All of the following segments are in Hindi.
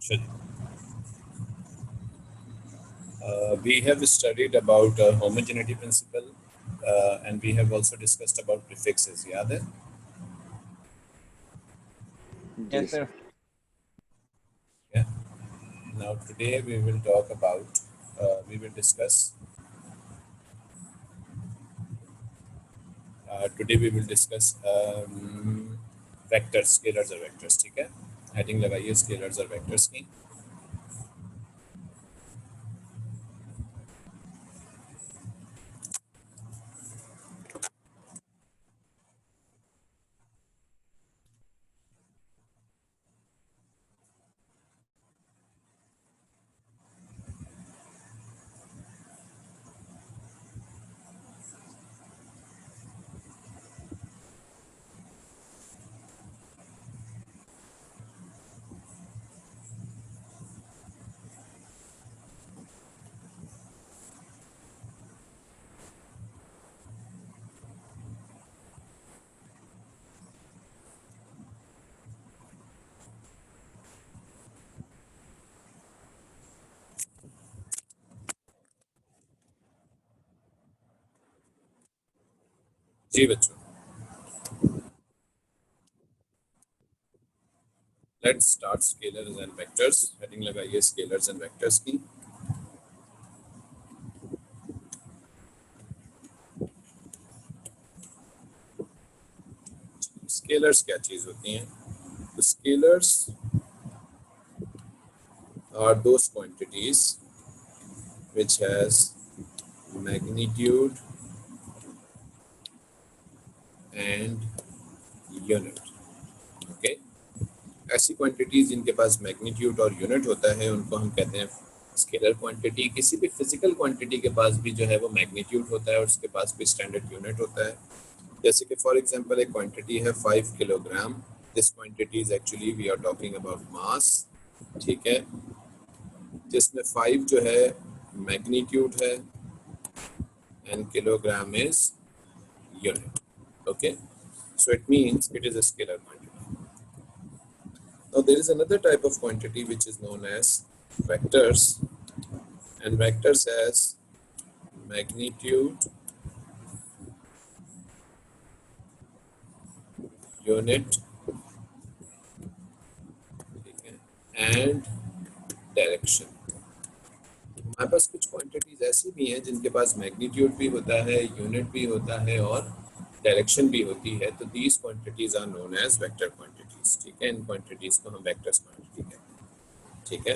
Should we have studied about homogeneity principle, and we have also discussed about prefixes. याद है? Yes, ji sir. Yeah. Now today we will talk about. We will discuss. Today we will discuss vectors, scalars और vectors. ठीक है? Heading लगाइए scalars और vectors की. जी बच्चों. Let's start scalars and vectors. Heading लगाइए scalars and vectors की. Scalars क्या चीज होती हैं? The scalars are those quantities which has magnitude and unit. Okay? ऐसी क्वांटिटीज जिनके पास मैग्नीट्यूड और यूनिट होता है उनको हम कहते हैं स्केलर क्वांटिटी. किसी भी फिजिकल क्वांटिटी के पास भी जो है वो मैग्नीट्यूड होता है और उसके पास भी स्टैंडर्ड यूनिट होता है. जैसे कि फॉर एग्जांपल एक क्वांटिटी है 5 kilogram. This quantity is actually we are talking about mass. ठीक है, जिसमें 5 जो है मैग्नीट्यूड है and kilogram is unit. Okay, so it means it is a scalar quantity. Now there is another type of quantity which is known as vectors, and vectors has magnitude, unit, and direction. हमारे पास कुछ क्वांटिटीज ऐसी भी हैं जिनके पास मैग्नीट्यूड भी होता है, यूनिट भी होता है और डायरेक्शन भी होती है. तो these quantities are known as vector quantities. ठीक है, इन क्वांटिटीज को हम वेक्टर्स क्वांटिटी कहते हैं. ठीक है,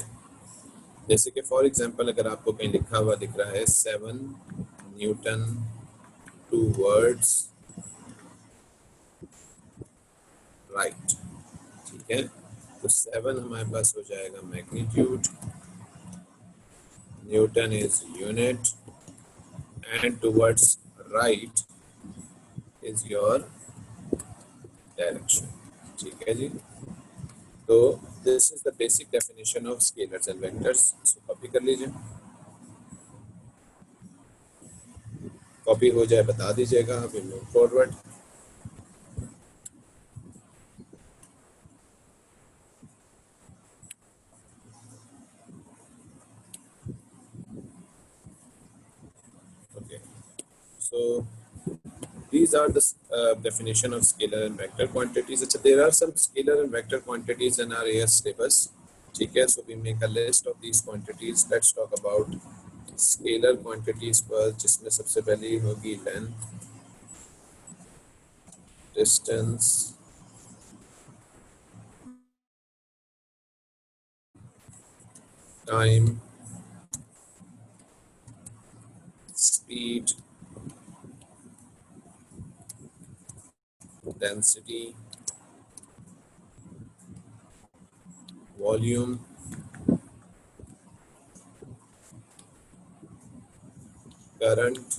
जैसे कि फॉर एग्जांपल अगर आपको कहीं लिखा हुआ दिख रहा है 7 न्यूटन टूवर्ड्स राइट. ठीक है, तो 7 हमारे पास हो जाएगा magnitude, Newton is unit and towards right is your direction. ठीक है जी. तो this is the basic definition of scalars and vectors. So copy कर लीजिए. कॉपी हो जाए बता दीजिएगा. We move forward. Okay. So these are the definition of scalar and vector quantities. अच्छा, there are some scalar and vector quantities in our AS syllabus. ठीक है, so we make a list of these quantities. Let's talk about scalar quantities first, जिसमें सबसे पहली होगी length, distance, time, speed, density, volume, current,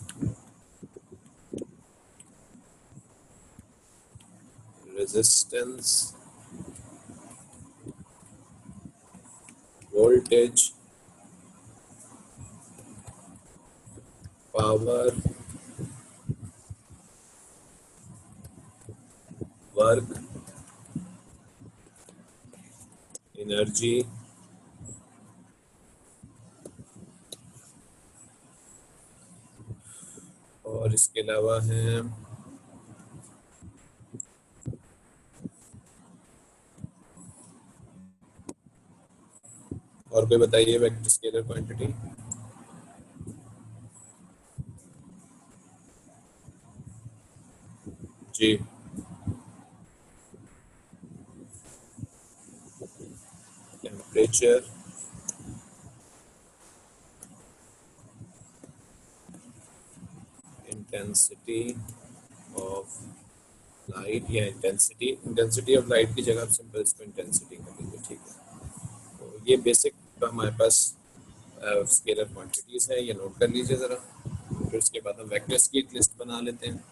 resistance, voltage, power, work, energy, इसके अलावा है और कोई बताइए वेक्टर स्केलर क्वांटिटी। जी, टेम्परेचर, इंटेंसिटी ऑफ लाइट, या इंटेंसिटी ऑफ लाइट की जगह आप सिंपल इसको इंटेंसिटी कर लीजिए, ठीक है। तो ये बेसिक हमारे पास स्केलर क्वांटिटीज है, ये नोट कर लीजिए ज़रा। फिर उसके बाद हम वेक्टर्स की एक लिस्ट बना लेते हैं।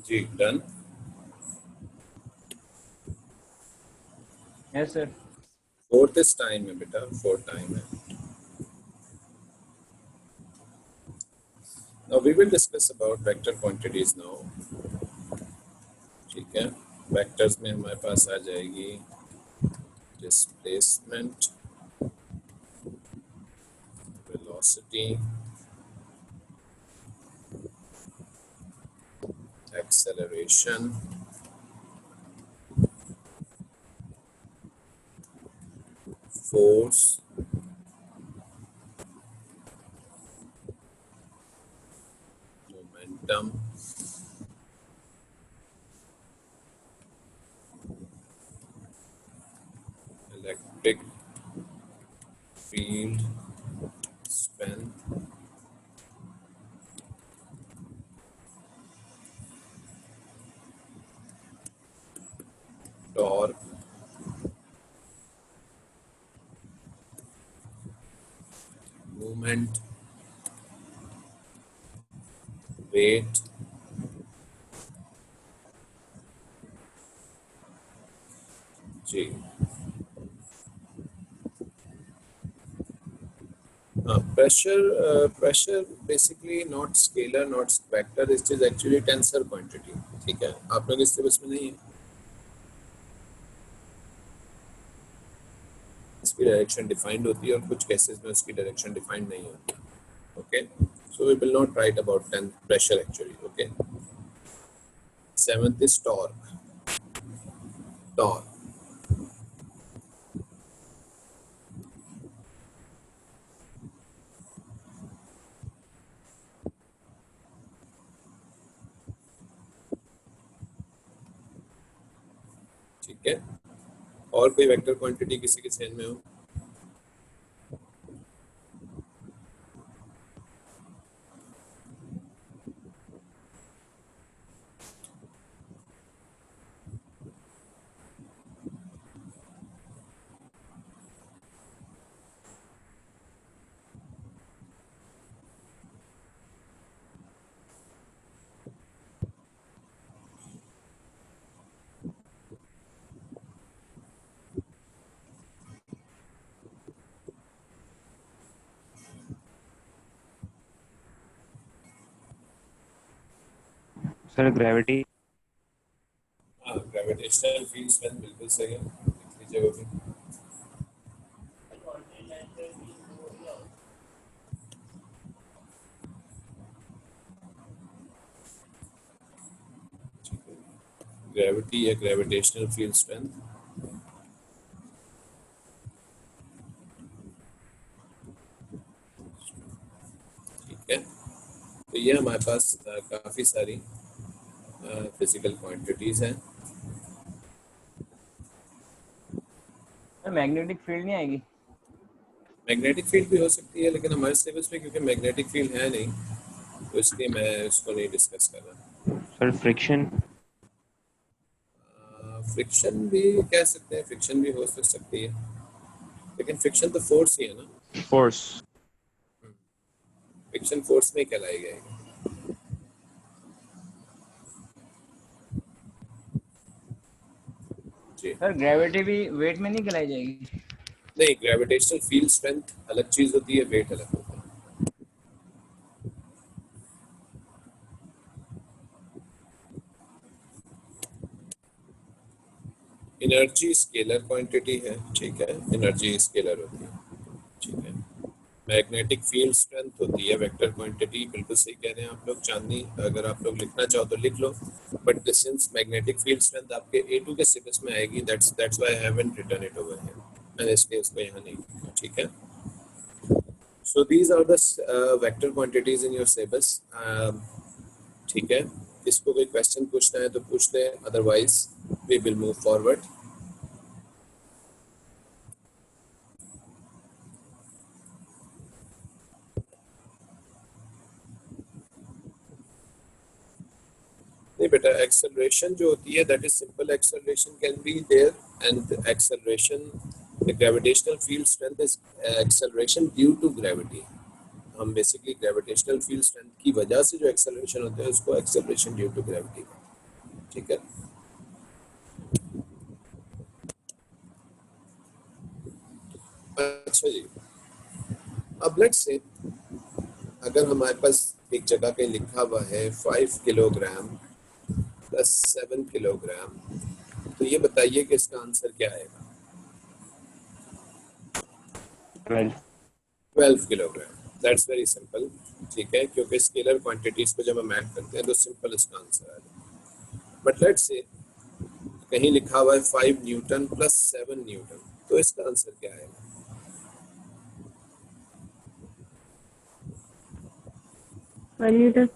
जी, डन। Yes sir. फोर्थ इस टाइम है बेटा, फोर्थ टाइम है। Now we will discuss about vector quantities now। ठीक है, वेक्टर्स में हमारे पास आ जाएगी displacement, velocity, acceleration, force, momentum, electric field, strength, torque, movement, weight, जी हाँ। Pressure basically not scalar not vector, it is actually tensor quantity. ठीक है, आप लोग इस सिलेबस में नहीं है। इसकी डायरेक्शन डिफाइंड होती है और कुछ केसेस में उसकी डायरेक्शन डिफाइंड नहीं होती। Okay, so we will not write about pressure actually. Okay, seventh is torque. Torque, ठीक है। और कोई वेक्टर क्वांटिटी किसी के ध्यान में हो? Sir gravity. हाँ, ग्रेविटेशनल फील्ड स्ट्रेंथ बिल्कुल सही है, लिख लीजिए वो भी। ग्रेविटी या ग्रेविटेशनल फील्ड स्ट्रेंथ, ठीक है। तो ये हमारे पास काफ़ी सारी फिजिकल क्वांटिटीज़ हैं। मैग्नेटिक फील्ड नहीं आएगी? मैग्नेटिक फील्ड भी हो सकती है, लेकिन हमारे सिलेबस में क्योंकि मैग्नेटिक फील्ड है नहीं, तो इसलिए मैं इसको नहीं डिस्कस कर रहा। Sir friction. फ्रिक्शन भी कह सकते हैं, फ्रिक्शन भी हो सकती है, लेकिन फ्रिक्शन तो फोर्स ही है ना, फोर्स। फ्रिक्शन फोर्स में कहलाई जाएगी। जी सर ग्रेविटी भी वेट में नहीं कहलाई जाएगी? नहीं, ग्रेविटेशनल फील्ड स्ट्रेंथ अलग चीज होती है, वेट अलग होता है। एनर्जी स्केलर क्वांटिटी है, ठीक है, एनर्जी स्केलर होती है, ठीक है। मैग्नेटिक फील्ड स्ट्रेंथ होती है वेक्टर क्वांटिटी, बिल्कुल सही कह रहे हैं आप लोग। चांदनी, अगर आप लोग लिखना चाहो तो लिख लो, but since magnetic field strength आपके A2 के सिलेबस में आएगी, that's why I haven't written it over here, मैंने इसलिए उसको यहाँ नहीं लिखा, ठीक है। So these are the vector quantities in your syllabus, ठीक है। इसको कोई क्वेश्चन पूछना है तो पूछ ले, otherwise we will move forward. नहीं बेटा, एक्सेलरेशन जो होती है that is simple acceleration can be there, and acceleration, the gravitational field strength is acceleration due to gravity. हम बेसिकली ग्रेविटेशनल फील्ड स्ट्रेंथ की वजह से जो एक्सेलरेशन होता है उसको एक्सेलरेशन ड्यू टू ग्रेविटी, ठीक है। अच्छा जी, अब लेट्स से अगर हमारे पास एक जगह पे लिखा हुआ है 5 किलोग्राम प्लस 7 किलोग्राम, तो ये बताइए कि इसका आंसर क्या आएगा? 12 किलोग्राम। दैट्स वेरी सिंपल, ठीक है, क्योंकि स्केलर क्वांटिटीज को जब हम ऐड करते हैं तो सिंपल इसका आंसर आएगा। बट लेट्स से कहीं लिखा हुआ है 5 न्यूटन प्लस 7 न्यूटन, तो इसका आंसर क्या आएगा? न्यूटन।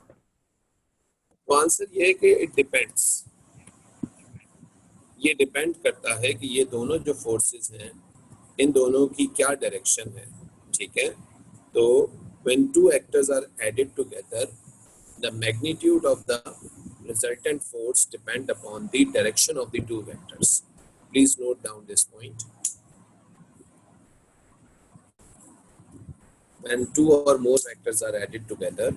तो आंसर ये है कि इट डिपेंड्स, ये डिपेंड करता है कि ये दोनों जो फोर्सेस हैं इन दोनों की क्या डायरेक्शन है, ठीक है। तो when two actors are added together, the magnitude of the resultant force depend upon the direction of the two vectors. Please note down this point. When two or more vectors are added together,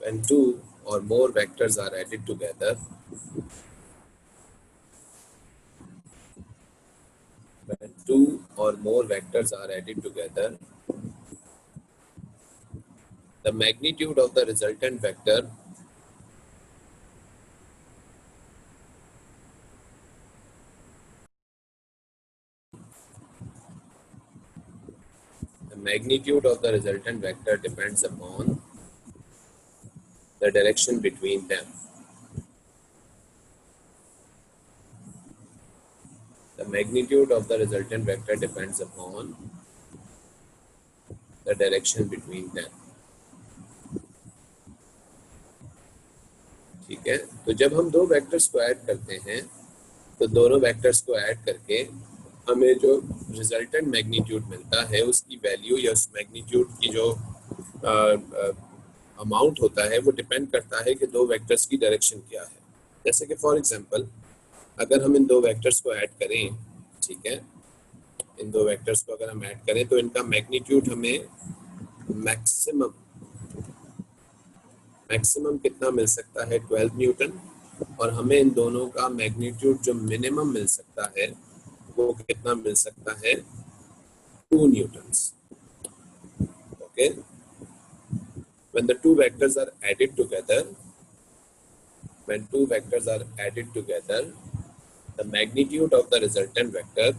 when two or more vectors are added together, when two or more vectors are added together, the magnitude of the resultant vector depends upon the direction between them. The magnitude of the resultant vector depends upon the direction between them. ठीक है, तो जब हम दो वेक्टर्स को ऐड करते हैं तो दोनों वेक्टर्स को ऐड करके हमें जो रिजल्टेंट मैग्नीट्यूड मिलता है उसकी वैल्यू या उस मैग्नीट्यूड की जो अमाउंट होता है वो डिपेंड करता है कि दो वेक्टर्स की डायरेक्शन क्या है। जैसे कि फॉर एग्जांपल अगर हम इन दो वेक्टर्स को ऐड करें, ठीक है, इन दो वेक्टर्स को अगर हम ऐड करें तो इनका मैग्नीट्यूड हमें मैक्सिमम कितना मिल सकता है? 12 न्यूटन, और हमें इन दोनों का मैग्नीट्यूड जो मिनिमम मिल सकता है वो कितना मिल सकता है? 2 Newton's. Okay, when the two vectors are added together, when two vectors are added together, the magnitude of the resultant vector,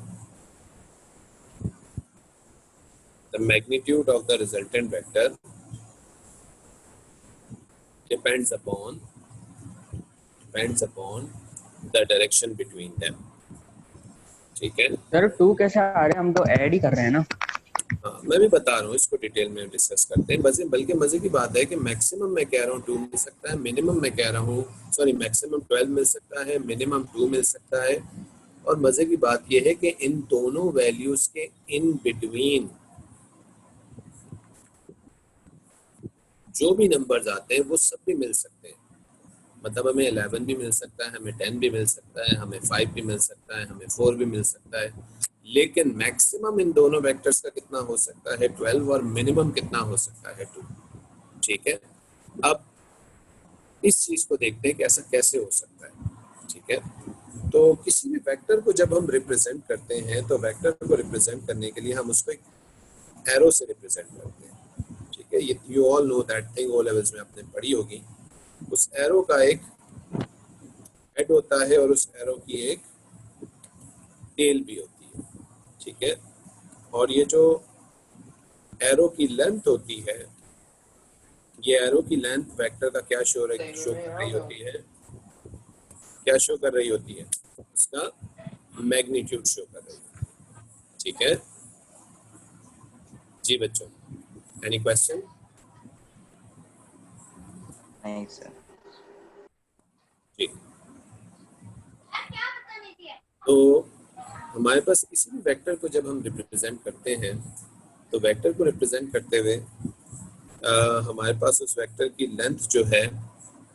depends upon the direction between them. ठीक है? सर 2 कैसे आ रहे हैं, हम तो ऐड ही कर रहे हैं ना। हाँ, मैं भी बता रहा हूँ, इसको डिटेल में डिस्कस करते हैं। बल्कि मजे की बात है कि मैक्सिमम मैं कह रहा हूँ 2 मिल सकता है, मिनिमम मैं कह रहा हूँ मैक्सिमम 12 मिल सकता है, मिनिमम 2 मिल सकता है। और मजे की बात यह है कि इन दोनों वैल्यूज के इन बिटवीन जो भी नंबर्स आते हैं वो सब भी मिल सकते हैं। मतलब हमें 11 भी मिल सकता है, हमें 10 भी मिल सकता है, हमें 5 भी मिल सकता है, हमें 4 भी मिल सकता है, लेकिन मैक्सिमम इन दोनों वेक्टर्स का कितना हो सकता है 12 और मिनिमम कितना हो सकता है 2। ठीक है, अब इस चीज को देखते हैं कि ऐसा कैसे हो सकता है। ठीक है, तो किसी भी वेक्टर को जब हम रिप्रेजेंट करते हैं तो वेक्टर को रिप्रेजेंट करने के लिए हम उसको एक एरो से रिप्रेजेंट करते हैं। ठीक है, you all know that thing, O levels में आपने पढ़ी होगी। उस एरो का एक हेड होता है और उस एरो की एक टेल भी होती है। ठीक है, और ये जो एरो की लेंथ होती है, ये एरो की लेंथ वेक्टर का क्या शो कर रही होती है, क्या शो कर रही होती है, उसका मैग्नीट्यूड शो कर रही है। ठीक है जी बच्चों, एनी क्वेश्चन? नहीं सर। ठीक, तो हमारे पास किसी भी वेक्टर को जब हम रिप्रेजेंट करते हैं तो वेक्टर को रिप्रेजेंट करते हुए हमारे पास उस वेक्टर की लेंथ जो है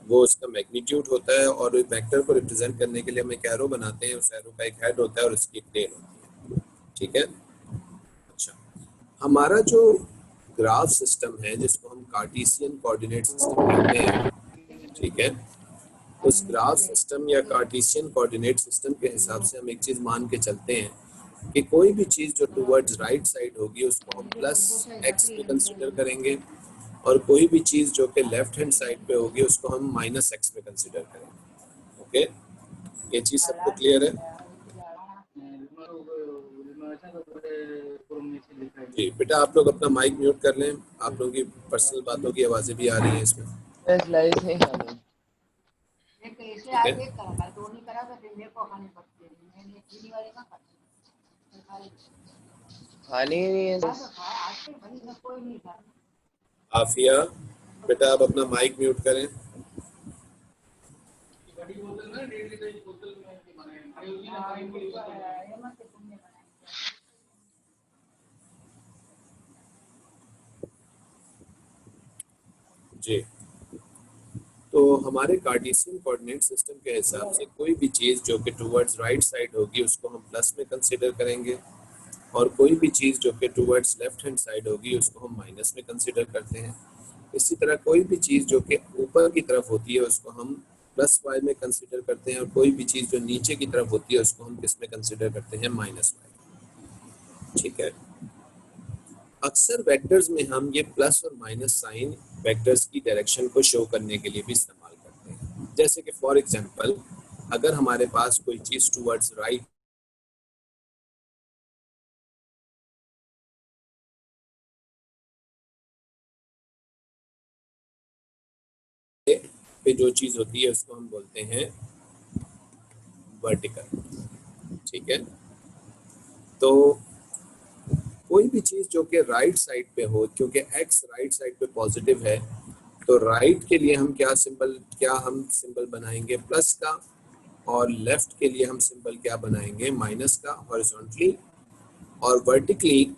वो उसका मैग्नीट्यूड होता है, और वेक्टर को रिप्रेजेंट करने के लिए हम एक एरो बनाते हैं। उस एरो का एक हेड होता है और उसकी एक टेल होती है। ठीक है, अच्छा, हमारा जो ग्राफ सिस्टम है जिसको हम कार्टेशियन कोऑर्डिनेट सिस्टम कहते हैं, ठीक है, उस ग्राफ सिस्टम या कार्टेशियन कोऑर्डिनेट सिस्टम के हिसाब से हम एक चीज मान के चलते हैं कि कोई भी चीज जो टुवर्ड्स राइट साइड होगी उसको हम प्लस एक्स पे कंसीडर करेंगे, और कोई भी चीज जो कि लेफ्ट हैंड साइड पे होगी उसको हम माइनस एक्स पे कंसीडर करेंगे। ओके, ये चीज सबको क्लियर है? जी बेटा, आप लोग अपना माइक म्यूट कर लें, आप लोगों की पर्सनल बातों की आवाजें भी आ रही हैं इसमें। ठीक है, खाली नहीं है आफिया बेटा आप अपना माइक म्यूट करें। जी, तो हमारे कार्टेशियन कोऑर्डिनेट सिस्टम के हिसाब से कोई भी चीज़ जो कि टुवर्ड्स राइट साइड होगी उसको हम प्लस में कंसीडर करेंगे, और कोई भी चीज़ जो कि टुवर्ड्स लेफ्ट हैंड साइड होगी उसको हम माइनस में कंसीडर करते हैं। इसी तरह कोई भी चीज़ जो कि ऊपर की तरफ होती है उसको हम प्लस वाई में कंसीडर करते हैं, और कोई भी चीज़ जो नीचे की तरफ होती है उसको हम किस में कंसीडर करते हैं, माइनस वाई। ठीक है, अक्सर वेक्टर्स में हम ये प्लस और माइनस साइन वेक्टर्स की डायरेक्शन को शो करने के लिए भी इस्तेमाल करते हैं। जैसे कि फॉर एग्जांपल अगर हमारे पास कोई चीज टुवर्ड्स राइट पे जो चीज होती है उसको हम बोलते हैं वर्टिकल। ठीक है, तो कोई भी चीज जो कि राइट साइड पे हो, क्योंकि एक्स राइट साइड पे पॉजिटिव है, तो राइट के लिए हम क्या सिंबल बनाएंगे, प्लस का, और लेफ्ट के लिए हम सिंबल क्या बनाएंगे, माइनस का, हॉरिजॉन्टली। और वर्टिकली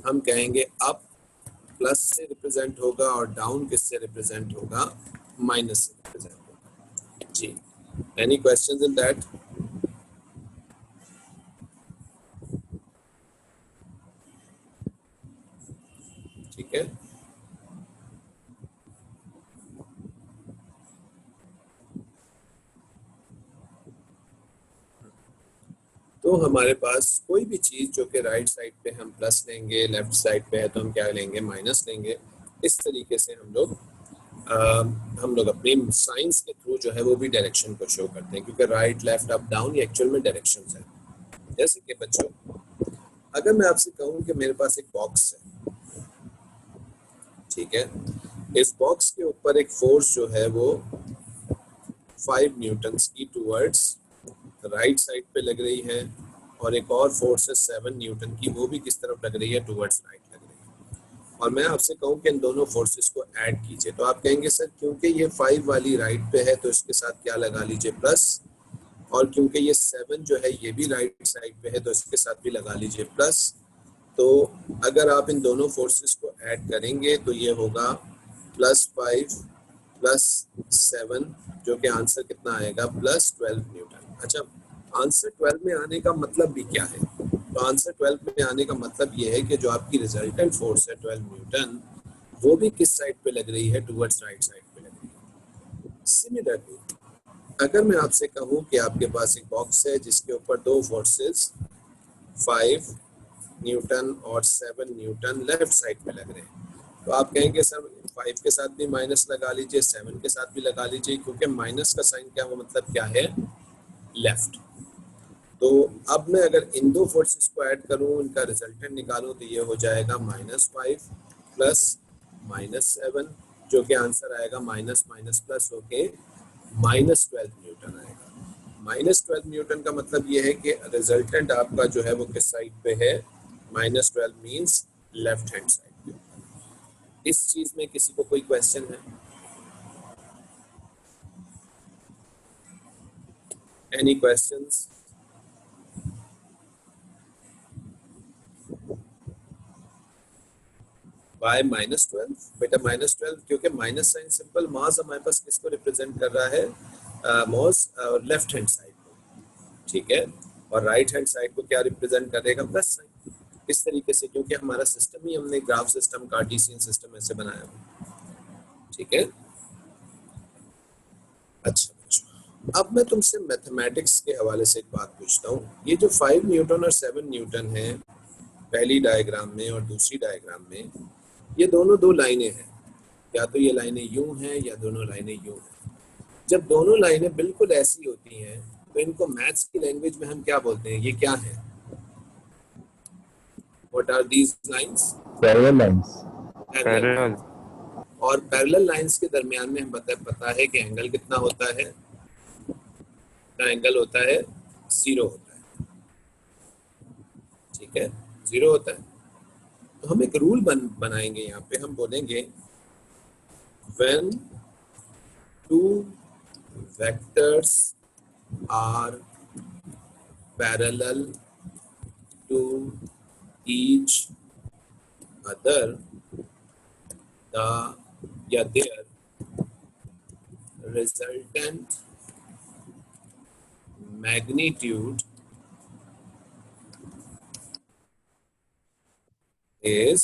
हम कहेंगे अप प्लस से रिप्रेजेंट होगा, और डाउन किससे रिप्रेजेंट होगा, माइनस से रिप्रेजेंट होगा। जी, एनी क्वेश्चंस इन दैट? ठीक है, तो हमारे पास कोई भी चीज़ जो कि राइट साइड पे हम प्लस लेंगे, लेफ्ट साइड पे है तो हम क्या लेंगे, माइनस लेंगे। इस तरीके से हम लोग अपनी साइंस के थ्रू जो है वो भी डायरेक्शन को शो करते हैं, क्योंकि राइट, लेफ्ट, अप, डाउन ये एक्चुअल में डायरेक्शंस हैं। जैसे कि बच्चों, अगर मैं आपसे कहूँ कि मेरे पास एक बॉक्स है, ठीक है, इस बॉक्स के ऊपर एक फोर्स जो है वो 5 न्यूटन्स की टूवर्ड्स राइट साइड पे लग रही है, और एक और फोर्स है 7 न्यूटन की, वो भी किस तरफ लग रही है, टूवर्ड्स राइट लग रही है। और मैं आपसे कहूँ कि इन दोनों फोर्सेस को ऐड कीजिए, तो आप कहेंगे सर क्योंकि ये 5 वाली राइट पे है तो इसके साथ क्या लगा लीजिए, प्लस, और क्योंकि ये 7 जो है ये भी राइट साइड पे है तो इसके साथ भी लगा लीजिए प्लस। तो अगर आप इन दोनों फोर्सेस को ऐड करेंगे तो ये होगा +5 +7, जो कि आंसर कितना आएगा, +12 न्यूटन। अच्छा, आंसर 12 में आने का मतलब भी क्या है? तो आंसर 12 में आने का मतलब ये है कि जो आपकी रिजल्टेंट फोर्स है 12 न्यूटन, वो भी किस साइड पे लग रही है, टुवर्ड्स राइट साइड पे लग रही है। सिमिलरली अगर मैं आपसे कहूँ कि आपके पास एक बॉक्स है जिसके ऊपर दो फोर्सेस 5 न्यूटन और 7 न्यूटन लेफ्ट साइड पे लग रहे हैं, तो आप कहेंगे सर 5 के साथ भी माइनस लगा लीजिए, 7 के साथ भी लगा लीजिए, क्योंकि माइनस का साइन क्या, वो मतलब क्या है, लेफ्ट। तो अब मैं अगर इन दो फोर्सेस को ऐड करूं, इनका रिजल्टेंट निकालूं, तो ये हो जाएगा -5 प्लस -7, जो कि आंसर आएगा माइनस माइनस प्लस होके -12 न्यूटन आएगा। -12 न्यूटन का मतलब ये है कि रिजल्टेंट आपका जो है वो किस साइड पे है, -12 मीन्स लेफ्ट हैंड साइड पे। इस चीज में किसी को कोई क्वेश्चन है? Any questions? बाय -12, बेटा -12 क्योंकि माइनस साइन सिंपल मास हमारे पास किसको रिप्रेजेंट कर रहा है, मास लेफ्ट हैंड साइड को, ठीक है, और राइट हैंड साइड को क्या रिप्रेजेंट करेगा, प्लस साइन। इस तरीके से, क्योंकि हमारा सिस्टम ही हमने ग्राफ सिस्टम, कार्टेशियन सिस्टम ऐसे बनाया हुआ, ठीक है। अच्छा बच्चों, अब मैं तुमसे मैथमेटिक्स के हवाले से एक बात पूछता हूँ। ये जो 5 न्यूटन और 7 न्यूटन है पहली डायग्राम में और दूसरी डायग्राम में, ये दोनों दो लाइनें हैं, या तो ये लाइनें यूं हैं या दोनों लाइनें यूं हैं। जब दोनों लाइनें बिल्कुल ऐसी होती हैं तो इनको मैथ्स की लैंग्वेज में हम क्या बोलते हैं, ये क्या है, what are these lines, parallel lines. Parallel. और पैरेलल लाइंस के दरमियान में हम पता है कि एंगल कितना होता है, एंगल होता है 0 होता है, ठीक है, 0 होता है। तो हम एक रूल बनाएंगे यहाँ पे, हम बोलेंगे when two vectors are parallel to each other, their resultant magnitude is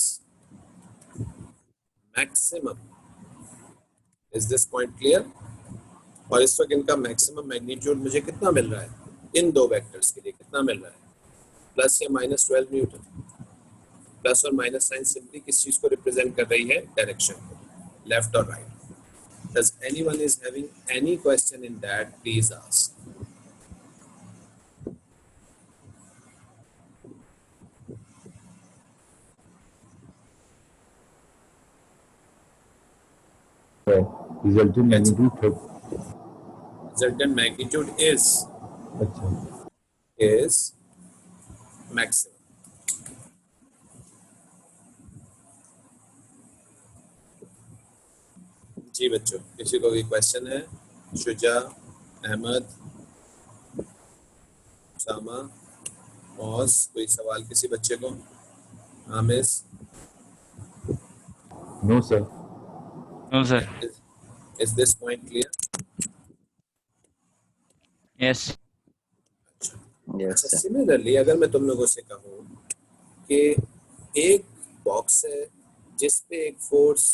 maximum. Is this point clear? और इस वक्त इनका मैक्सिमम मैग्नीट्यूड मुझे कितना मिल रहा है, इन दो वेक्टर्स के लिए कितना मिल रहा है, प्लस या -12 न्यूटन। प्लस और माइनस साइन सिंपली किस चीज को रिप्रेजेंट कर रही है, डायरेक्शन को, लेफ्ट और right. Does anyone is having any question in that? Please ask. Resultant magnitude Resultant magnitude is maximum. जी बच्चों, किसी को कोई क्वेश्चन है? शुजा, अहमद, सामा, मौस, कोई सवाल किसी बच्चे को? आमिस? No sir. No sir. Is this point clear? Yes. Yes, sir. Similarly अगर मैं तुम लोगों से कहूँ कि एक बॉक्स है जिस पे एक फोर्स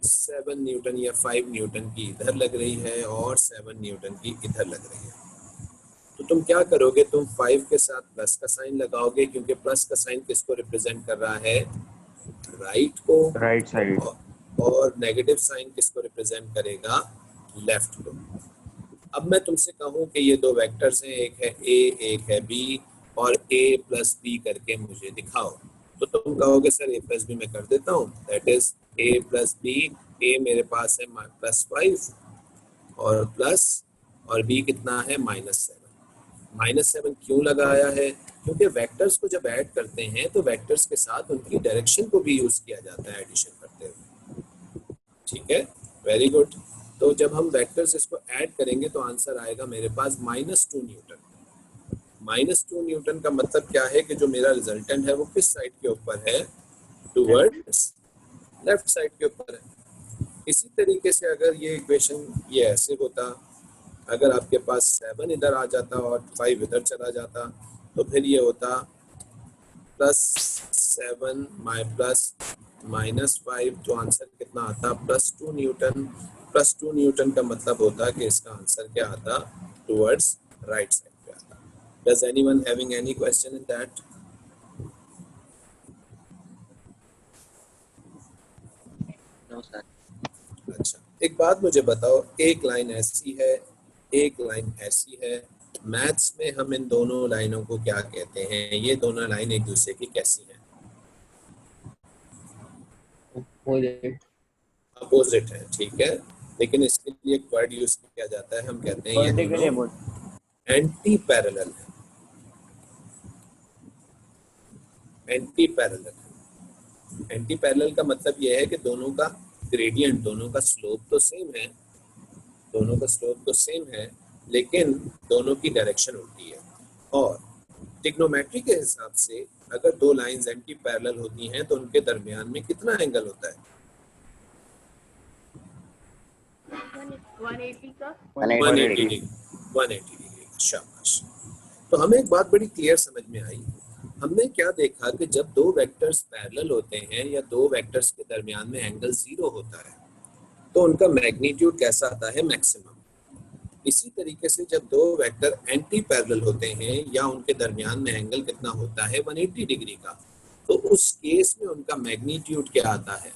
7 न्यूटन या 5 न्यूटन की इधर लग रही है और 7 न्यूटन की इधर लग रही है, तो तो तुम क्या करोगे, तुम 5 के साथ प्लस का साइन लगाओगे, क्योंकि प्लस का साइन किसको रिप्रेजेंट कर रहा है, राइट को, राइट साइड। और नेगेटिव साइन किसको रिप्रेजेंट करेगा, लेफ्ट को। अब मैं तुमसे कहूं कि ये दो वेक्टर्स हैं, एक है ए एक है बी, और ए प्लस बी करके मुझे दिखाओ, तो तुम कहोगे सर ए प्लस बी मैं कर देता हूँ, that is A plus B. A मेरे पास है +5 और प्लस, और बी कितना है -7। -7 क्यों लगाया है, क्योंकि वेक्टर्स को जब ऐड करते हैं तो वेक्टर्स के साथ उनकी डायरेक्शन को भी यूज किया जाता है एडिशन करते हुए। ठीक है, वेरी गुड। तो जब हम वेक्टर्स इसको ऐड करेंगे तो आंसर आएगा मेरे पास -2 न्यूटन। -2 न्यूटन का मतलब क्या है कि जो मेरा रिजल्टेंट है वो किस साइड के ऊपर है, टुवर्ड्स लेफ्ट साइड के ऊपर है। इसी तरीके से अगर ये इक्वेशन ये ऐसे होता, अगर आपके पास 7 इधर आ जाता और 5 इधर चला जाता, तो फिर ये होता +7 प्लस -5, तो आंसर कितना आता, +2 न्यूटन। +2 न्यूटन का मतलब होता कि इसका आंसर क्या आता, टुवर्ड्स राइट साइड पे आता। Does anyone having any question in that? No sir. अच्छा, एक बात मुझे बताओ, एक लाइन ऐसी है एक लाइन ऐसी है, मैथ्स में हम इन दोनों लाइनों को क्या कहते हैं, ये दोनों लाइन एक दूसरे की कैसी हैं, अपोजिट है, ठीक है, लेकिन इसके लिए एक वर्ड यूज किया जाता है, हम कहते हैं ये दोनों एंटी पैरेलल है। एंटी पैरेलल, एंटी पैरेलल का मतलब ये है कि दोनों का ग्रेडियंट, दोनों का स्लोप तो सेम है, दोनों का स्लोप तो सेम है, लेकिन दोनों की डायरेक्शन उल्टी है। और ट्रिग्नोमेट्री के हिसाब से अगर दो लाइंस एंटी पैरेलल होती हैं तो उनके दरमियान में कितना एंगल होता है, 180 का 180 डिग्री। 180 डिग्री, शाबाश। तो हमें एक बात बड़ी क्लियर समझ में आई, हमने क्या देखा कि जब दो वेक्टर्स पैरेलल होते हैं या दो वेक्टर्स के दरमियान में एंगल 0 होता है तो उनका मैग्नीट्यूड कैसा आता है, मैक्सिमम। इसी तरीके से जब दो वेक्टर एंटी पैरेलल होते हैं या उनके दरमियान में एंगल कितना होता है, 180 डिग्री का, तो उस केस में उनका मैग्नीट्यूड क्या आता है,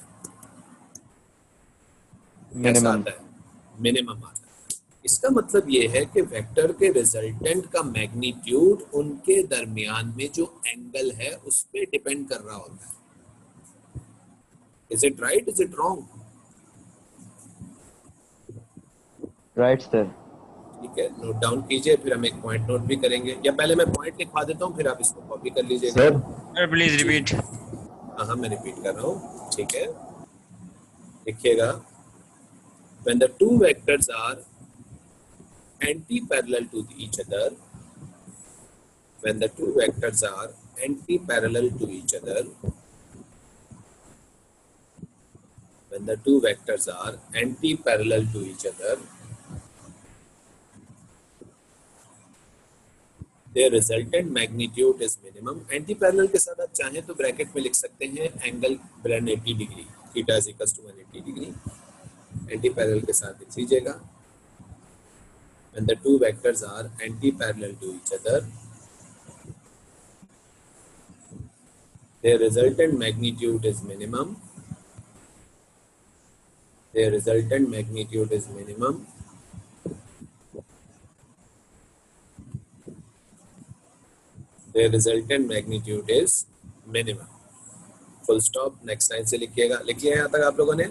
कैसा आता है, मिनिमम आता है। इसका मतलब ये है कि वेक्टर के रिजल्टेंट का मैग्नीट्यूड उनके दरमियान में जो एंगल है उस पर डिपेंड कर रहा होता है। Is it right, is it wrong? Right sir. ठीक है, नोट डाउन कीजिए, फिर हम एक पॉइंट नोट भी करेंगे, या पहले मैं पॉइंट लिखवा देता हूँ फिर आप इसको कॉपी कर लीजिएगा। Sir please repeat. हाँ मैं रिपीट कर रहा हूँ, ठीक है, लिखिएगा। When the two vectors are anti-parallel to each other, when the two vectors are anti-parallel to each other, when the two vectors are anti-parallel to each other, their resultant magnitude is minimum. Anti-parallel के साथ आप चाहें तो ब्रैकेट में लिख सकते हैं angle 180 degree, theta is equal to 180 degree. Antiparallel के साथ लिख लीजिएगा। When the two vectors are anti-parallel to each other, their resultant magnitude is minimum. Their resultant magnitude is minimum. Their resultant magnitude is minimum. Full stop. Next line से लिखिएगा। लिख लिया यहाँ तक आप लोगों ने?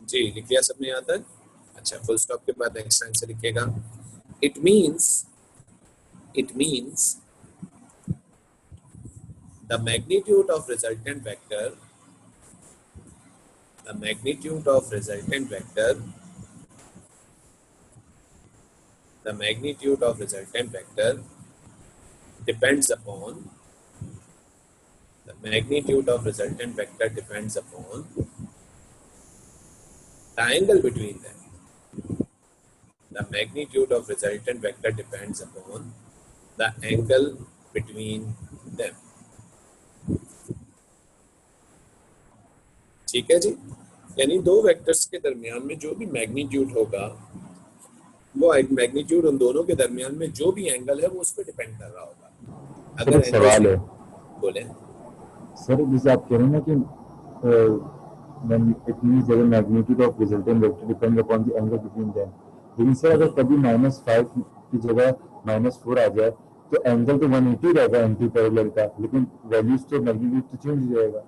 जी लिख लिया सबने यहाँ तक? अच्छा, फुल स्टॉप के बाद नेक्स्ट लाइन से लिखिएगा। It means the magnitude of resultant vector, the magnitude of resultant vector, the magnitude of resultant vector depends upon, the magnitude of resultant vector depends upon the angle between them. The magnitude of resultant vector depends upon the angle between them. ठीक है जी? यानी दो वेक्टर्स के दरमियान में जो भी मैग्नीट्यूड होगा, वो एक मैग्नीट्यूड उन दोनों के दरमियान में जो भी एंगल है वो उस पर डिपेंड कर रहा होगा। सर अगर एक सवाल है बोले सर, जैसे आप कह रहे हैं ना कि it means the magnitude of resultant vector depend upon the angle between them, लेकिन सर अगर कभी -5 की जगह -4 आ जाए तो एंगल तो 180 रहेगा एंटी पैरेलल का, लेकिन वैल्यूज तो मैग्नीट्यूड तो चेंज हो जाएगा।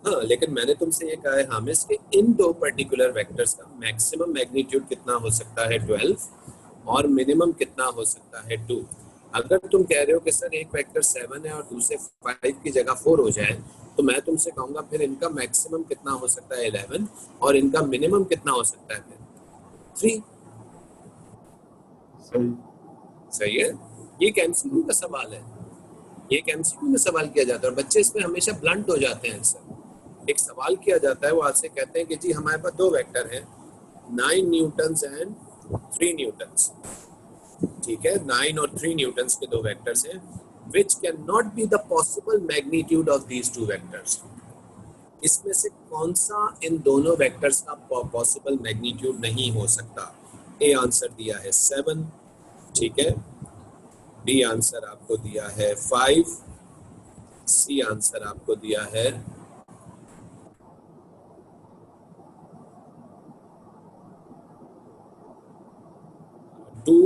हाँ, लेकिन मैंने तुमसे ये कहा है हामिस कि इन दो पर्टिकुलर वेक्टर्स का मैक्सिमम मैग्नीट्यूड कितना हो सकता है 12 और मिनिमम कितना हो सकता है 2। अगर तुम कह रहे हो कि सर एक वेक्टर 7 है और दूसरे 5 की जगह 4 हो जाए, तो मैं तुमसे कहूंगा फिर इनका मैक्सिमम कितना हो सकता है 11 और इनका मिनिमम कितना हो सकता है फिर 3। सही सही है। ये एक एमसीक्यू का सवाल है, ये एक एमसीक्यू में सवाल किया जाता है और बच्चे इसमें हमेशा ब्लंट हो जाते हैं। सर एक सवाल किया जाता है, वो आपसे कहते हैं कि जी हमारे पास दो वेक्टर हैं 9 न्यूटन्स एंड 3 न्यूटन्स, ठीक है, 9 और 3 न्यूटन्स के दो वेक्टर्स हैं, which cannot be the possible magnitude of these two vectors। इसमें से कौन सा इन दोनों वेक्टर्स का पॉसिबल मैग्नीट्यूड नहीं हो सकता। ए आंसर दिया है 7, ठीक है, बी आंसर आपको दिया है 5, सी आंसर आपको दिया है 2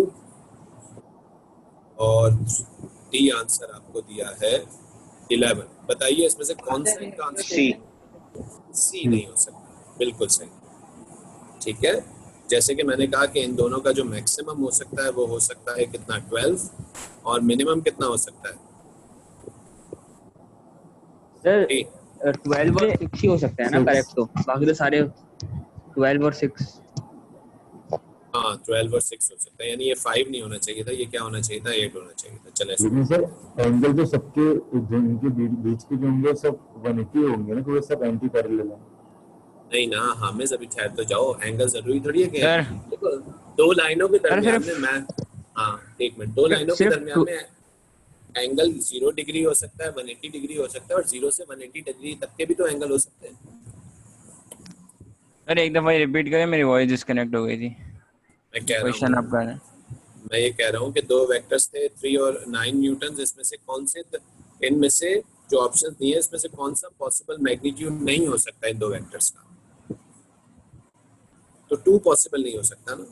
और डी आंसर आपको दिया है 11। बताइए इसमें से कौन सा इनका आंसर सी। सी नहीं हो सकता, बिल्कुल सही, ठीक है। जैसे कि मैंने कहा कि इन दोनों का जो मैक्सिमम हो सकता है वो हो सकता है कितना 12 और मिनिमम कितना हो सकता है सर ए, 12 और 6 ही हो सकता है ना, करेक्ट? तो बाकी तो सारे 12 और 6। हाँ 12 और 6 हो सकता है, यानी ये 5 नहीं होना चाहिए था, ये क्या होना चाहिए था 8 होना चाहिए था। चले लेकिन सर एंगल तो सबके इनके बीच के जो होंगे सब 180 होंगे ना, तो वो सब एंटी पैरेलल है। नहीं ना हामिद, अभी ठहर तो जाओ, एंगल जरूरी थोड़ी है कि सर देखो दो लाइनों के दरमियान सिर्फ- में मैं हाँ एक मिनट, दो लाइनों के सिर्फ दरमियान में एंगल 0 डिग्री हो सकता है, 180 डिग्री हो सकता है और 0 से 180 डिग्री तक के भी तो एंगल हो सकते हैं। सर एक दफा रिपीट करें, मेरी वॉइस डिस्कनेक्ट हो गई थी। मैं कह क्वेश्चन रहा आप कर रहे हैं। हूँ, मैं ये कह रहा हूँ कि दो वेक्टर्स थे 3 और 9 न्यूटन, इसमें से कौन से इनमें से जो ऑप्शन दिए इसमें से कौन सा पॉसिबल मैग्नीट्यूड नहीं हो सकता इन दो वेक्टर्स का। तो 2 पॉसिबल नहीं हो सकता ना,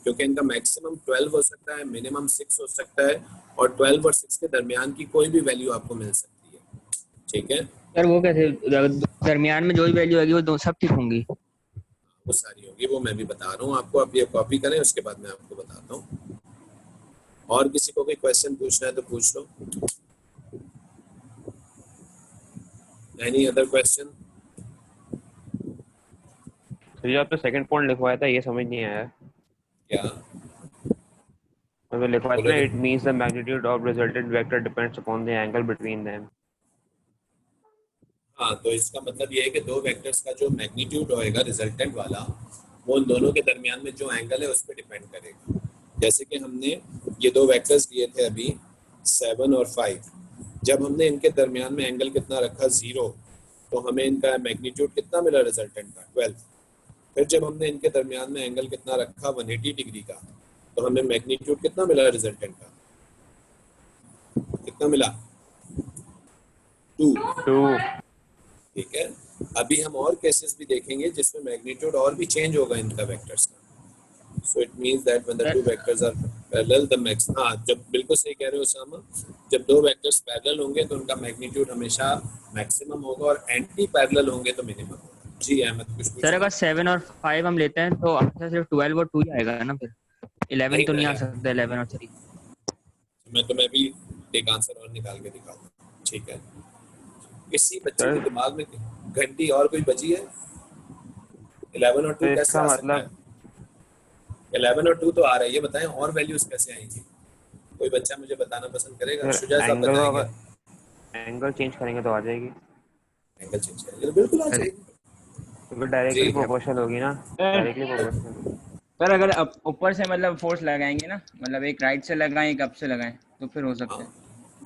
क्योंकि इनका मैक्सिमम 12 हो सकता है, मिनिमम 6 हो सकता है और 12 और 6 के दरमियान की कोई भी वैल्यू आपको मिल सकती है, ठीक है। सर वो कैसे दरमियान में जो भी वैल्यू आएगी वो दो सब ठीक होंगी? वो सारी होगी, वो मैं भी बता रहा हूँ आपको। आप ये कॉपी करें, उसके बाद मैं आपको बताता हूँ। और किसी को कोई क्वेश्चन पूछना है तो पूछ लो। Any other question? तो जो आपने सेकंड पॉइंट लिखवाया था ये समझ नहीं आया। क्या तो लिखवाया था बोलो। It means the magnitude of resultant vector depends upon the angle between them. हाँ, तो इसका मतलब ये है कि दो वेक्टर्स का जो मैग्नीट्यूड होएगा रिजल्टेंट वाला, वो उन दोनों के दरमियान में जो एंगल है उस पर डिपेंड करेगा। जैसे कि हमने ये दो वेक्टर्स दिए थे अभी 7 और 5, जब हमने इनके दरमियान में एंगल कितना रखा 0, तो हमें इनका मैग्नीट्यूड कितना मिला रिजल्टेंट का 12। फिर जब हमने इनके दरमियान में एंगल कितना रखा 180 डिग्री का, तो हमें मैग्नीट्यूड कितना मिला रिजल्टेंट का, कितना मिला 2, ठीक है। अभी हम और केसेस भी देखेंगे जिसमें मैग्नीट्यूड और भी चेंज होगा इनका वेक्टर्स का। So it means that when the two vectors are parallel the max, हाँ जब बिल्कुल सही कह रहे हो उसामा, जब दो वेक्टर्स पैरेलल होंगे तो उनका मैग्नीट्यूड हमेशा मैक्सिमम होगा और एंटी पैरेलल होंगे तो मिनिमम होगा। जी अहमद कुछ सर अगर 7 और 5 हम लेते हैं तो आपका सिर्फ 12 और 2 ही आएगा ना, फिर 11 तो नहीं आ सकता, 11 और 3। मैं तुम्हें भी एक आंसर और निकाल के दिखाऊंगा, ठीक है। किसी बच्चे के दिमाग में घंटी और कोई बची है? 11 और 2 कैसे आ सकता है? 11 और 2 तो आ रहा है, ये बताएं और वैल्यूज कैसे आएंगी? कोई बच्चा मुझे बताना पसंद करेगा? शुजा साहब बताएंगे। एंगल चेंज करेंगे तो आ जाएगी। एंगल चेंज करेंगे तो बिल्कुल आ जाएगी, तो डायरेक्टली प्रोपोर्शनल होगी ना, डायरेक्टली प्रोपोर्शनल। सर अगर ऊपर से मतलब फोर्स लगाएंगे ना, मतलब एक राइट से लगाएं एक अप से लगाएं तो फिर हो सकता है।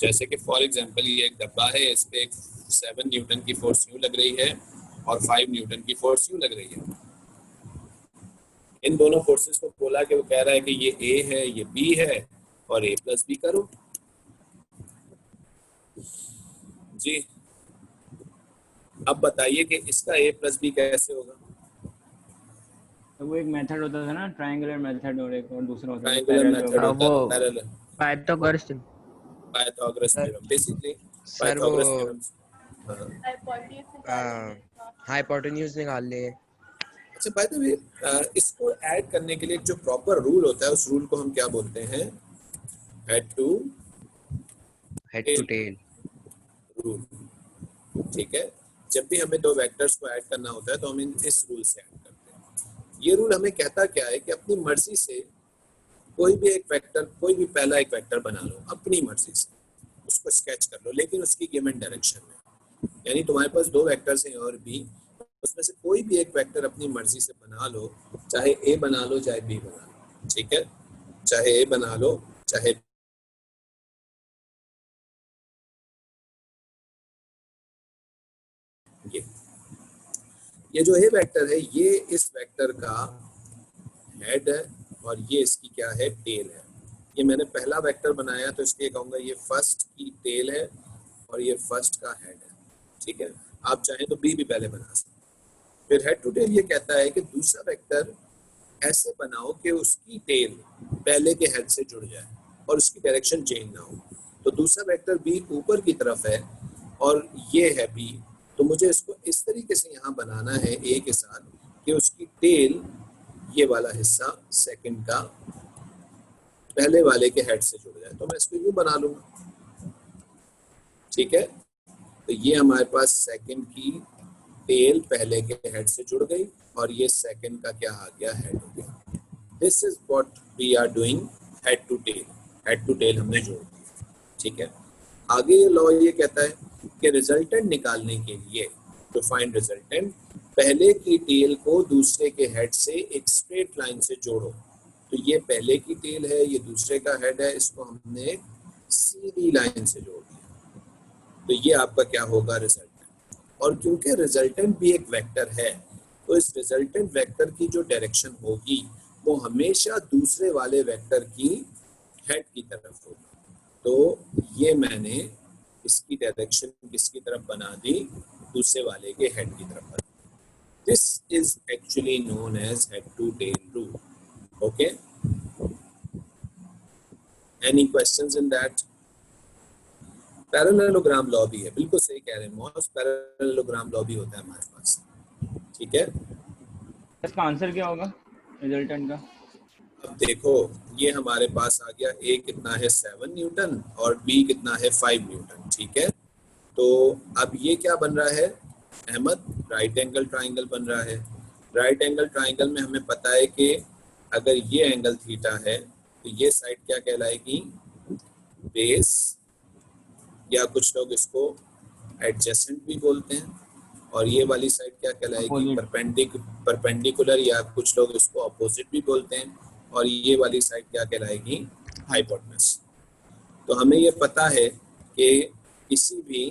जैसे कि फॉर एग्जांपल ये एक डब्बा है, इस पे एक 7 न्यूटन की फोर्स यूं लग रही है और 5 न्यूटन की फोर्स यूं लग रही है। इन दोनों फोर्सेस को बोला कि वो कह रहा है कि ये ए है, ये बी है, और ए प्लस बी करो जी। अब बताइए कि इसका ए प्लस बी कैसे होगा। तो वो एक मेथड होता था ना, ट्रायंगुलर मेथड, और एक और दूसरा होता था ट्रायंगुलर मेथड पैरेलल। होता वो है, parallel, Pythagoras theorem. Pythagoras sir theorem, basically sir वो पाइथागोरस थ्योरम। हाइपोटेन्यूज निकाल ले। अच्छा, बाय द वे, इसको ऐड करने के लिए जो प्रॉपर रूल होता है उस रूल को हम क्या बोलते हैं? Head to tail. रूल। ठीक है, जब भी हमें दो वेक्टर्स को ऐड करना होता है तो हम इस रूल से ऐड करते हैं। ये रूल हमें कहता क्या है कि अपनी मर्जी से कोई भी एक वेक्टर, कोई भी पहला एक वेक्टर बना लो अपनी मर्जी से, उसको स्केच कर लो, लेकिन उसकी गिवन डायरेक्शन में। यानी तुम्हारे पास दो वेक्टर्स हैं और बी, उसमें से कोई भी एक वेक्टर अपनी मर्जी से बना लो, चाहे ए बना लो चाहे बी बना लो, ठीक है, चाहे ए बना लो चाहे ये जो ए वेक्टर है ये इस वेक्टर का हेड है और ये इसकी क्या है, टेल है। ये मैंने पहला वेक्टर बनाया तो इसलिए कहूंगा ये फर्स्ट की टेल है और ये फर्स्ट का हेड है, ठीक है। आप चाहें तो बी भी पहले बना सकते। फिर हेड टू टेल ये कहता है कि दूसरा वेक्टर ऐसे बनाओ कि उसकी टेल पहले के हेड से जुड़ जाए और उसकी डायरेक्शन चेंज ना हो। तो दूसरा वेक्टर बी ऊपर की तरफ है और ये है बी, तो मुझे इसको इस तरीके से यहाँ बनाना है ए के साथ कि उसकी टेल ये वाला हिस्सा सेकंड का पहले वाले के हेड से जुड़ जाए। तो मैं इसको यूं बना लूंगा, ठीक है। तो ये हमारे पास सेकंड की टेल पहले के हेड से जुड़ गई और ये सेकंड का क्या आ गया, हेड हो गया। This is what we are doing, head to tail. Head to tail हमने जोड़ दिया, ठीक है। आगे ये लॉ ये कहता है कि रिजल्टेंट निकालने के लिए, टू फाइंड रिजल्टेंट, पहले की टेल को दूसरे के हेड से एक स्ट्रेट लाइन से जोड़ो। तो ये पहले की टेल है, ये दूसरे का हेड है, इसको हमने सीधी लाइन से जोड़ दिया। तो ये आपका क्या होगा, रिजल्टेंट। और क्योंकि रिजल्टेंट भी एक वेक्टर है तो इस रिजल्टेंट वेक्टर की जो डायरेक्शन होगी वो हमेशा दूसरे वाले वेक्टर की हेड की तरफ होगी। तो ये मैंने इसकी डायरेक्शन किसकी तरफ बना दी, दूसरे वाले के हेड की तरफ बना दी। This is actually known as head to tail rule. Okay, any questions in that? Parallelogram law भी है, बिल्कुल सही कह रहे हैं मॉस, पैरेललोग्राम लॉ भी होता है हमारे पास, ठीक है। इसका आंसर क्या होगा रिजल्टेंट का? अब देखो, ये हमारे पास आ गया, ए कितना है 7 न्यूटन और बी कितना है 5 न्यूटन, ठीक है। तो अब ये क्या बन रहा है अहमद, राइट एंगल ट्राइंगल बन रहा है। राइट एंगल ट्राइंगल में हमें पता है कि अगर ये एंगल थीटा है तो ये साइड क्या कहलाएगी, बेस, या कुछ लोग इसको एडजेसेंट भी बोलते हैं, और ये वाली साइड क्या कहलाएगी, परपेंडिकुलर, या कुछ लोग इसको अपोजिट भी बोलते हैं, और ये वाली साइड क्या कहलाएगी, हाइपोटेनस। तो हमें ये पता है कि किसी भी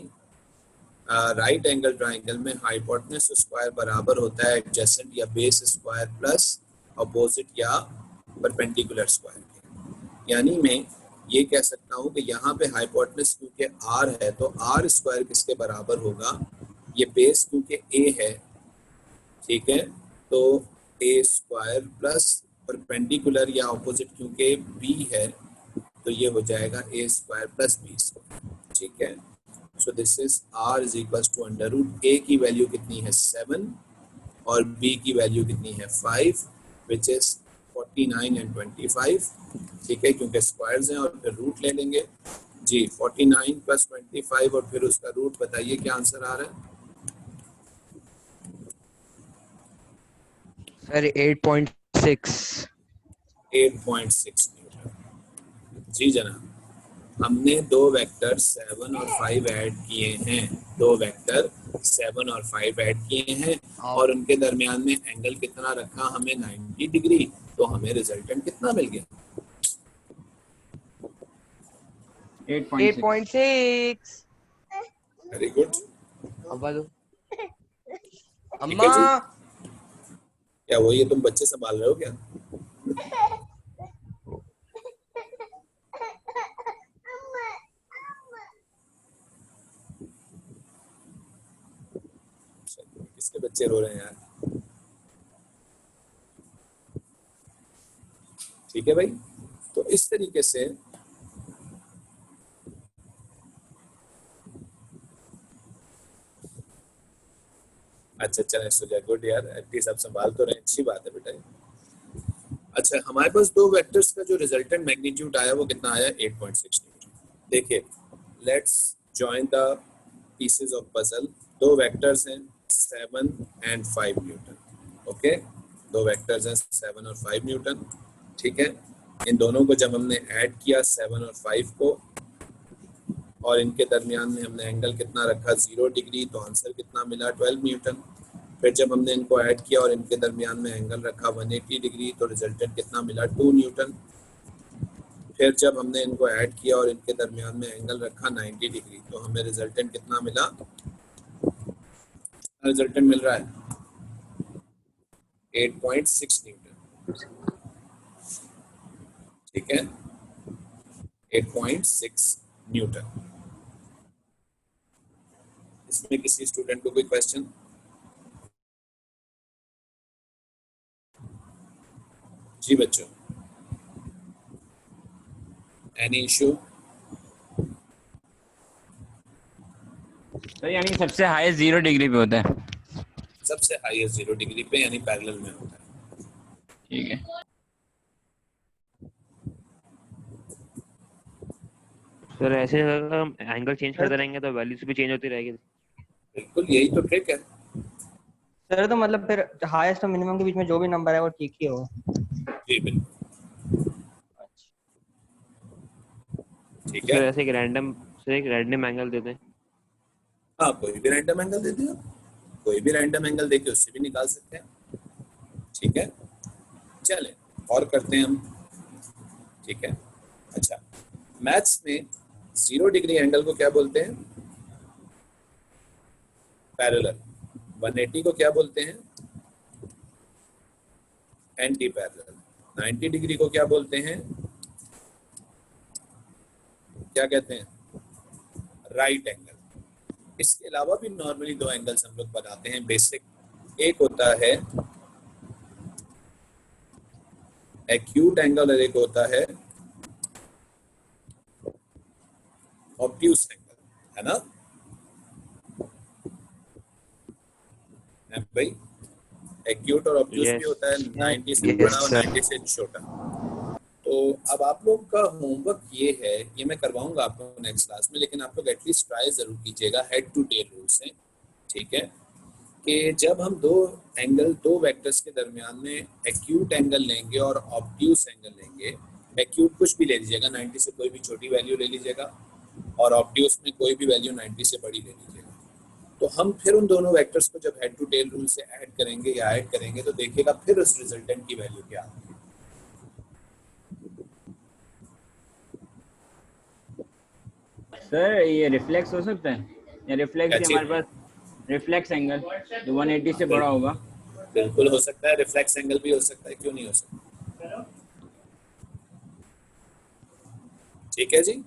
राइट एंगल ट्राइंगल में हाइपोटेनस स्क्वायर बराबर होता है एडजेसेंट या बेस स्क्वायर प्लस अपोजिट या परपेंडिकुलर स्क्वायर। यानी मैं ये कह सकता हूँ कि यहाँ पे हाइपोटेनस क्योंकि r है तो r स्क्वायर किसके बराबर होगा, ये बेस क्योंकि a है, ठीक है, तो a स्क्वायर प्लस परपेंडिकुलर या ऑपोजिट क्योंकि b है तो ये हो जाएगा a square plus b square, ठीक है। So this is r is equal to under root a की वैल्यू कितनी है 7 और b की वैल्यू कितनी है 5, विच इज 49 एंड 25, ठीक है, क्योंकि स्क्वायर्स हैं और फिर रूट ले लेंगे जी। 49 प्लस 25 और फिर उसका रूट, बताइए क्या आंसर आ रहा है सर 8.6। 8.6 न्यूटन जी जनाब। हमने दो वेक्टर 7 और 5 ऐड किए हैं, दो वेक्टर 7 और 5 ऐड किए हैं और उनके दरमियान में एंगल कितना रखा हमें, 90 डिग्री। तो हमें रिजल्टेंट कितना मिल गया, 8.6। Very good. अब दो ठीक है अम्मा जी? क्या वो ये तुम बच्चे संभाल रहे हो क्या? किसके बच्चे रो रहे हैं यार? ठीक है भाई, तो इस तरीके से अच्छा चले सुजा, गुड यार, एटलीस्ट आप संभाल तो रहे हैं, अच्छी बात है बेटा। अच्छा, हमारे पास दो वेक्टर्स का जो रिजल्टेंट मैग्नीट्यूड आया वो कितना आया? 8.6 न्यूटन। देखिए, let's join the pieces of puzzle. दो वेक्टर्स हैं 7 एंड 5 न्यूटन। ओके, दो वेक्टर्स हैं 7 और 5 न्यूटन। ठीक है, इन दोनों को जब हमने ऐड किया 7 और 5 को, और इनके दरमियान में हमने एंगल कितना रखा? 0 डिग्री, तो आंसर कितना मिला? 12 न्यूटन। फिर जब हमने इनको ऐड किया और इनके दरमियान में एंगल रखा 180 डिग्री, तो रिजल्टेंट कितना मिला? 2 न्यूटन। फिर जब हमने इनको ऐड किया और इनके दरमियान में एंगल रखा 90 डिग्री, तो हमें रिजल्टेंट कितना मिला? रिजल्टेंट मिल रहा है 8.6 न्यूटन। ठीक है, 8.6 न्यूटन। इसमें किसी स्टूडेंट को कोई क्वेश्चन? जी बच्चों, एनी इशू? तो यानी सबसे हाईएस्ट 0 डिग्री पे होता है। सबसे हाईएस्ट 0 डिग्री पे, यानी पैरेलल में होता है। ठीक है, सर ऐसे अगर हम एंगल चेंज करते रहेंगे तो वैल्यूज भी चेंज होती रहेगी। बिल्कुल, यही तो ट्रिक है। सर तो मतलब फिर हाईएस्ट और मिनिमम के बीच में जो भी नंबर है वो ठीक ही हो। जी बिल्कुल, ठीक सर है। ऐसे एक रैंडम एंगल देते हैं। हाँ, कोई भी रैंडम एंगल दे दिया, कोई भी रैंडम एंगल देके उससे भी निकाल सकते हैं। ठीक है, चलें और करते हैं हम। ठीक है, अच्छा, मैथ्स में 0 डिग्री एंगल को क्या बोलते हैं? पैरेलल। 180 को क्या बोलते हैं? Anti parallel. 90 डिग्री को क्या बोलते हैं? क्या कहते हैं? Right angle. इसके अलावा भी नॉर्मली दो एंगल्स हम लोग बनाते हैं बेसिक। एक होता है एक्यूट एंगल और एक होता है ऑब्ट्यूस एंगल, है ना भाई? एक्यूट और ऑब्ट्यूस भी होता है, 90 से बड़ा और 90 से छोटा। तो अब आप लोग का होमवर्क ये है, ये मैं करवाऊंगा आपको नेक्स्ट क्लास में, लेकिन आप लोग एटलीस्ट ट्राई जरूर कीजिएगा हेड टू टेल रूल से। ठीक है, कि जब हम दो वेक्टर्स के दरमियान में एक्यूट एंगल लेंगे और ऑब्ट्यूस एंगल लेंगे, एक्यूट कुछ भी ले लीजिएगा, 90 से कोई भी छोटी वैल्यू ले लीजिएगा, और ऑब्ट्यूस में कोई भी वैल्यू 90 से बड़ी ले लीजिएगा। तो हम फिर उन दोनों वेक्टर्स को जब हेड टू टेल रूल से ऐड करेंगे या ऐड करेंगे तो देखिएगा फिर उस रिजल्टेंट की वैल्यू क्या आती है। सर ये रिफ्लेक्स हो सकता है, या रिफ्लेक्स क्या हमारे पास रिफ्लेक्स एंगल जो 180 से बड़ा होगा? बिल्कुल हो सकता है, रिफ्लेक्स एंगल भी हो सकता है, क्यों नहीं हो सकता? ठीक है जी।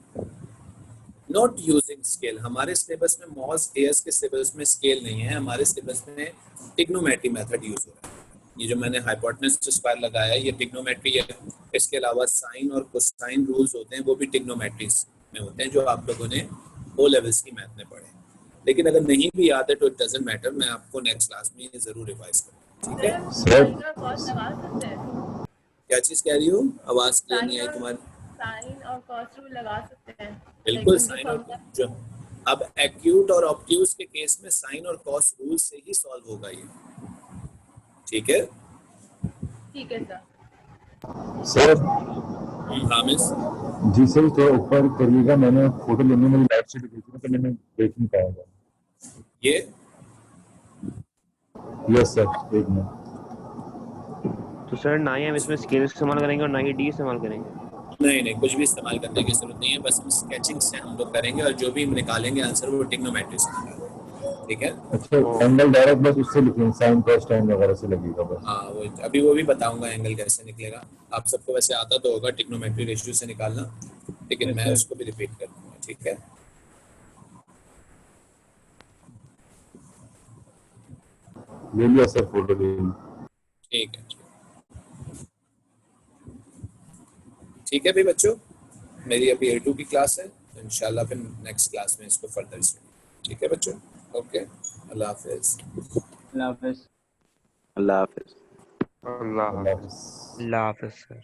नॉट यूजिंग स्केल, हमारे सिलेबस में मॉस एएस के सिलेबस में स्केल नहीं है, हमारे सिलेबस में ट्रिग्नोमेट्री मेथड यूज हो रहा है। ये जो मैंने हाइपोटेनस स्क्वायर लगाया है ये ट्रिग्नोमेट्री है। इसके अलावा साइन और कोसाइन रूल्स होते हैं, वो भी ट्रिग्नोमेट्री में होते हैं, जो आप लोगों ने ओ लेवल्स की मैथ में पढ़े। लेकिन अगर नहीं भी याद है तो इट डजंट मैटर, मैं आपको नेक्स्ट क्लास में ये जरूर रिवाइज करूंगा। ठीक है सर क्या चीज कह रही हो? आवाज क्लियर नहीं आई तुम्हारी। साइन और कॉस रूल लगा सकते हैं। बिल्कुल, साइन और जो अब एक्यूट और ऑब्ट्यूस के केस में साइन और कॉस रूल से ही सॉल्व होगा ये। ठीक है ठीक है सर। हामिस, जी सर, तो ऊपर करिएगा, मैंने फोटो लेने में लाइट से देखी तो मैंने देख नहीं पाया। ये यस सर, एक मिनट। तो सर ना ही हम इसमें स्केल इस्तेमाल करेंगे और ना ही डी इस्तेमाल करेंगे। नहीं, कुछ भी इस्तेमाल करने की जरूरत नहीं है, बस हम स्केचिंग से हम लोग करेंगे और जो भी हम निकालेंगे आंसर वो ट्रिग्नोमेट्री से निकालेंगे। ठीक है। अच्छा एंगल डायरेक्ट बस उससे लिखेंगे साइन कॉस tan वगैरह से लगेगा बस। हाँ वो भी बताऊंगा एंगल कैसे निकलेगा। आप सबको वैसे आता तो होगा ट्रिग्नोमेट्री रेशियो से निकालना, लेकिन Yes, मैं sir. उसको भी रिपीट कर दूंगा। ठीक है, ले लिया सर, फोटो ले ली। ठीक है, ठीक है भाई बच्चों, मेरी अभी A2 की क्लास है, तो इंशाल्लाह फिर नेक्स्ट क्लास में इसको फर्दर स्टडी। ठीक है बच्चों, ओके, अल्लाह हाफिज। अल्लाह हाफिज। अल्लाह हाफिज। अल्लाह हाफिज़। अल्लाह हाफिज़ सर।